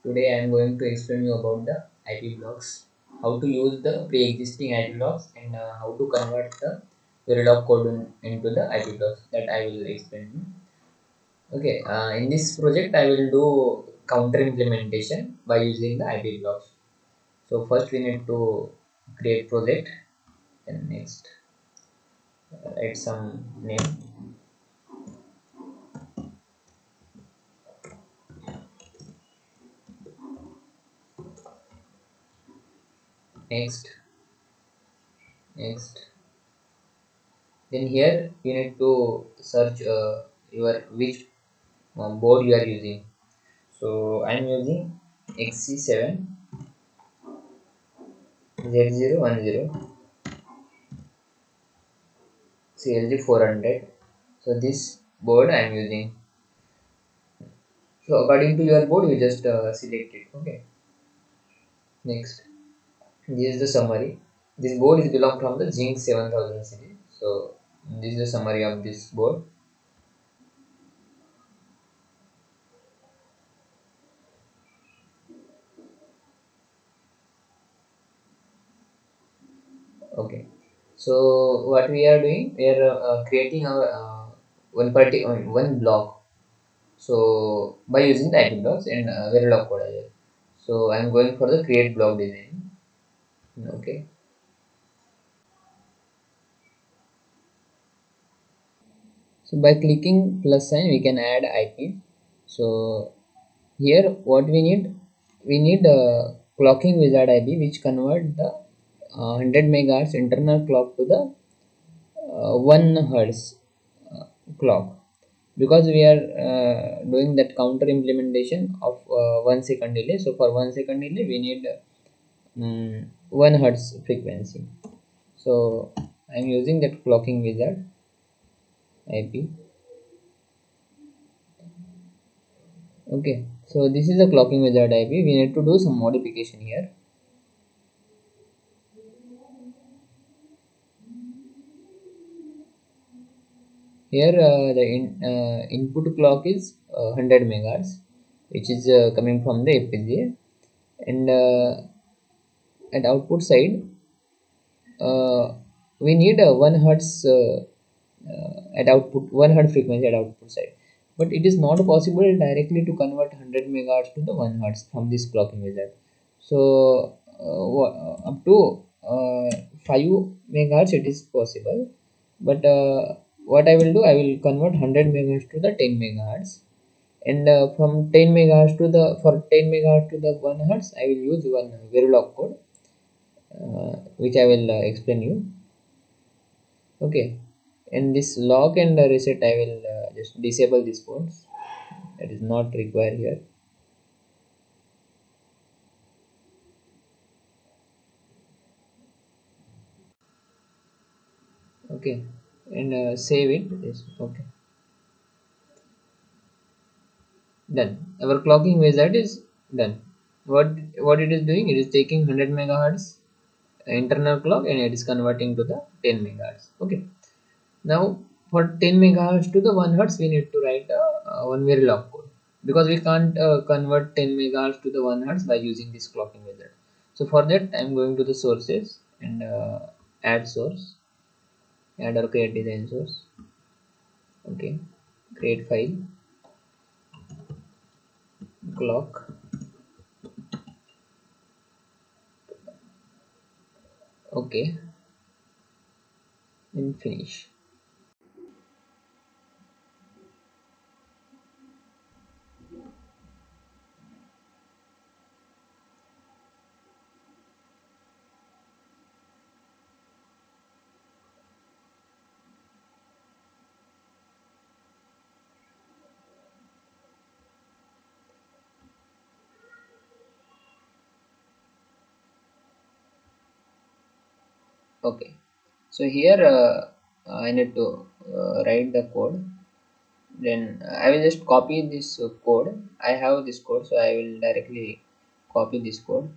Today I am going to explain you about the IP blocks, how to use the pre-existing IP blocks, and how to convert the Verilog code into the IP blocks. That I will explain you. Okay, in this project I will do counter implementation by using the IP blocks. So first we need to create project, and next write some name. Next, next. Then here you need to search your which board you are using. So I'm using XC7 Z010 CLG 400. So this board I'm using. So according to your board, you just select it. Okay. Next, this is the summary. This board is belong from the Zinc 7000 series. So this is the summary of this board. Okay. So what we are doing, we are creating our one block. So by using the IP blocks and Verilog code as well. So I'm going for the create block design. Okay. So by clicking plus sign, we can add IP. So here what we need a clocking wizard IP which convert the 100 megahertz internal clock to the 1 hertz clock, because we are doing that counter implementation of 1 second delay. So for 1 second delay we need 1 hertz frequency. So I'm using that clocking wizard IP. Okay, so this is a clocking wizard IP. We need to do some modification here. Here input clock is 100 megahertz, which is coming from the FPGA, and at output side uh, we need a 1 hertz at output 1 hertz frequency at output side, but it is not possible directly to convert 100 megahertz to the 1 hertz from this clocking wizard. So up to 5 megahertz it is possible, but what I will do, I will convert 100 megahertz to the 10 megahertz, and from 10 megahertz to the for 10 megahertz to the 1 hertz I will use one Verilog code, which I will explain you. Okay, in this lock and reset I will just disable these codes, that is not required here. Okay, and save it. Yes, okay, done. Our clocking wizard is done. What it is doing, it is taking 100 megahertz internal clock and it is converting to the 10 megahertz. Okay, now for 10 megahertz to the 1 hertz we need to write one Verilog code, because we can't convert 10 megahertz to the 1 hertz by using this clocking wizard. So for that I'm going to the sources and add source, add or create design source. Okay, create file, clock. Okay, and finish. Okay, so here I need to write the code. Then I will just copy this code. I have this code, so I will directly copy this code.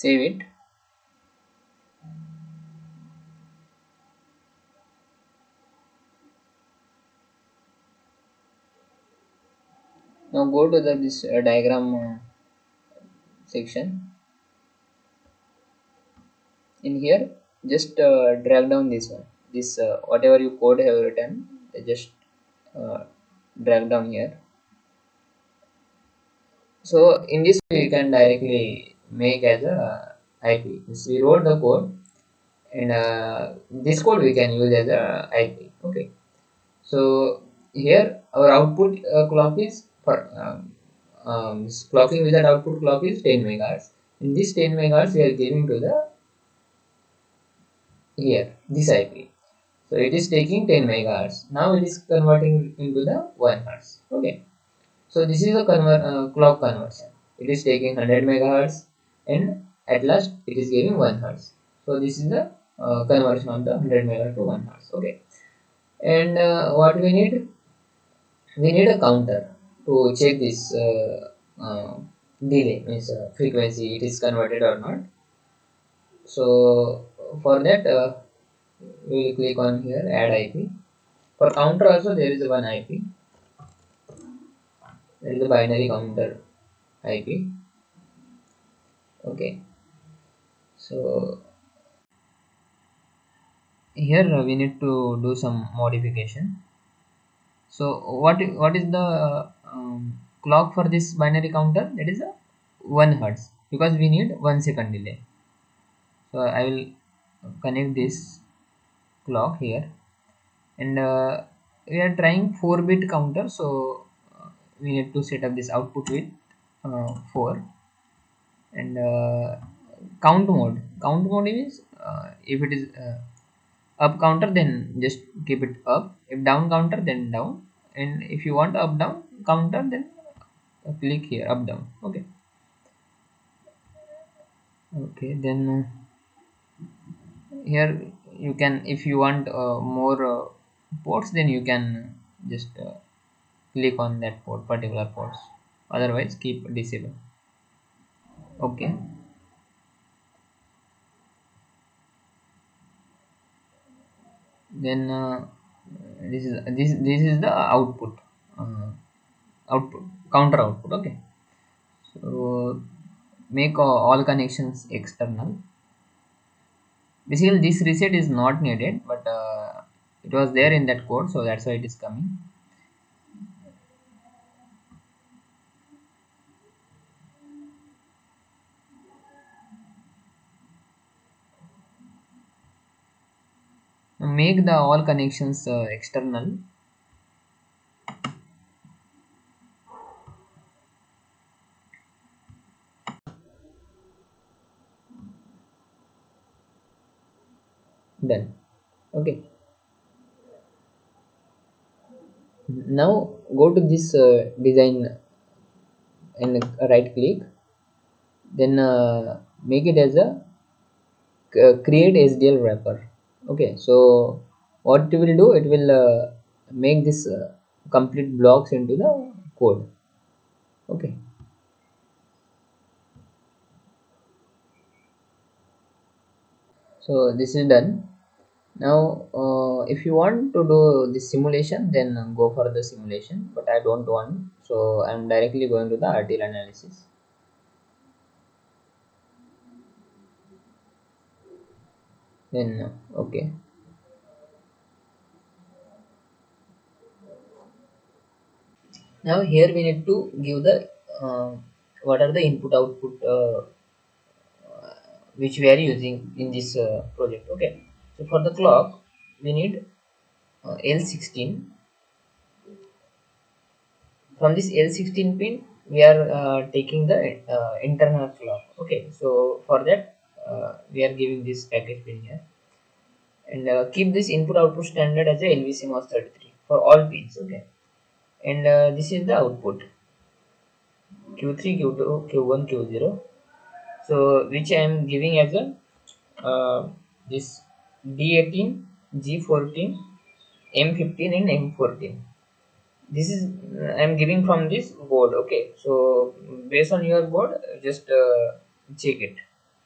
Save it. Now go to the this diagram section. In here, just drag down this one, this whatever you code have written, just uh, drag down here. So in this way you can directly make as a IP. So we wrote the code, and this code we can use as a IP. Okay, so here our output clock is for this clocking without output clock is 10 megahertz. In this 10 megahertz we are giving to the here this IP. So it is taking 10 megahertz. Now it is converting into the 1 hertz. Okay. So this is a clock conversion. It is taking 100 megahertz, and at last it is giving 1 hertz. So this is the conversion of the 100 megahertz to 1 hertz. Okay. And what we need? We need a counter to check this delay, means frequency, it is converted or not. So for that we will click on here, add IP. For counter also there is one IP. There is a binary counter IP. Okay. So here we need to do some modification. So what is the clock for this binary counter? That is a 1 hertz, because we need 1 second delay. So I will connect this clock here, and we are trying 4-bit counter. So we need to set up this output with 4. And count mode is if it is up counter, then just keep it up. If down counter, then down. And if you want up down counter, then click here, up down. Okay. Okay, then here you can, if you want more ports, then you can just click on that particular ports. Otherwise keep disable. Okay. Then this is the uh, output counter output. Okay. So make all connections external. Basically this reset is not needed, but it was there in that code, so that's why it is coming. Make the all connections external. Done. Okay. Now go to this design and right click, then make it as a create HDL wrapper. Okay, so what it will do, it will make this complete blocks into the code. Okay. So this is done. Now if you want to do this simulation, then go for the simulation, but I don't want, so I'm directly going to the RTL analysis. Then okay. Now here we need to give the what are the input output which we are using in this project. Okay, so for the clock we need L16. From this L16 pin we are taking the internal clock. Okay, so for that we are giving this package pin here, and keep this input output standard as a LVCMOS 33 for all pins. Okay, and this is the output Q3, Q2, Q1, Q0. So which I am giving as a this D18, G14, M15 and M14. This is I am giving from this board. Okay, so based on your board, just check it.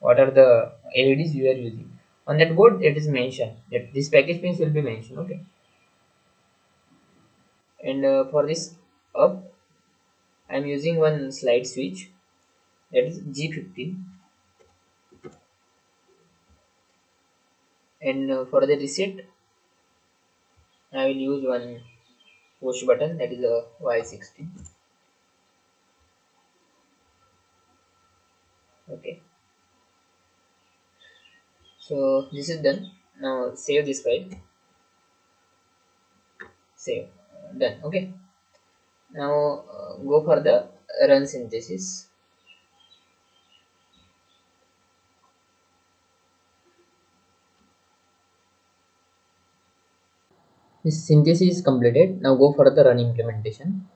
what are the LEDs you are using. On that board it is mentioned that this package pins will be mentioned. Okay. And for this up, I am using one slide switch, that is G15. And for the reset, I will use one push button, that is a Y16. Okay, so this is done. Now save this file. Save. Done. Okay. Now go for the run synthesis. This synthesis is completed. Now go for the run implementation.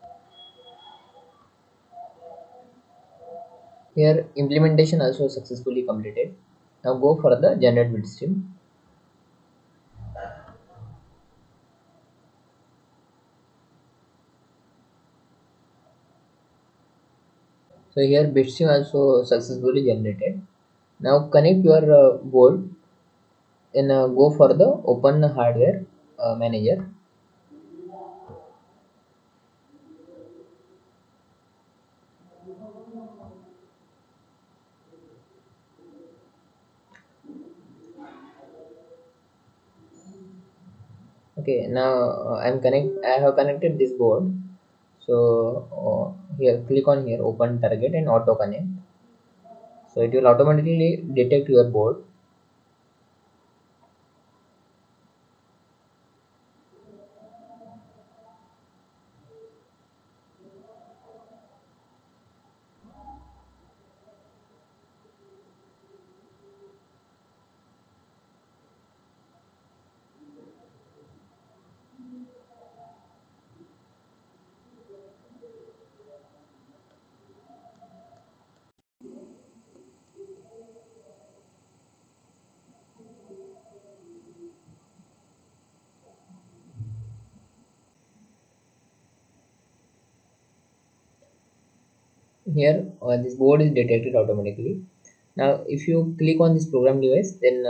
Here implementation also successfully completed. Now go for the generate bitstream. So here bitstream also successfully generated. Now connect your board, then go for the open hardware manager. Okay, now I have connected this board. So here click on here open target and auto connect. So it will automatically detect your board. Here this board is detected automatically. Now if you click on this program device, then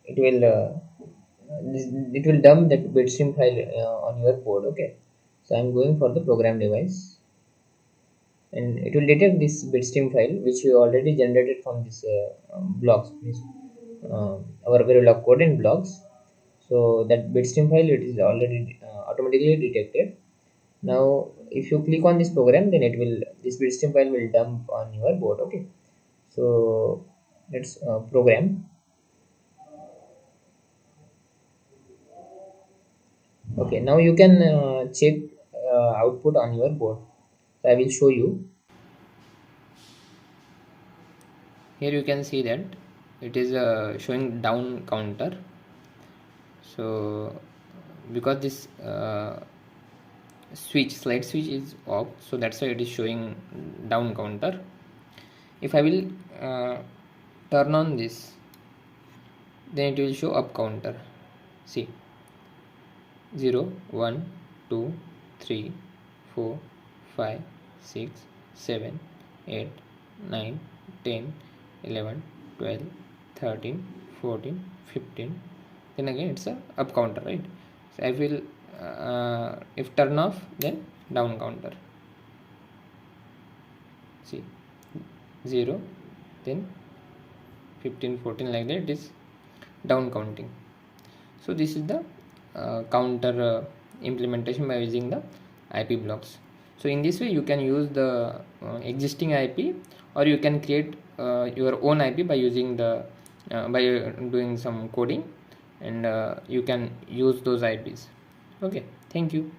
it will it will dump that bitstream file on your board. Okay, so I'm going for the program device, and it will detect this bitstream file which we already generated from this blocks, means our Verilog code in blocks. So that bitstream file, it is already automatically detected. Now if you click on this program, then it will, this bitstream file will dump on your board. Okay, so let's program. Okay, now you can check output on your board. So I will show you. Here you can see that it is showing down counter. So because this slide switch is off, so that's why it is showing down counter. If I will turn on this, then it will show up counter. See, 0 1 2 3 4 5 6 7 8 9 10 11 12 13 14 15. Then again it's a up counter, right? So I will if turn off, then down counter. See, 0, then 15 14, like that it is down counting. So this is the counter implementation by using the IP blocks. So in this way you can use the existing IP, or you can create your own IP by using the by doing some coding, and you can use those IPs. Okay, thank you.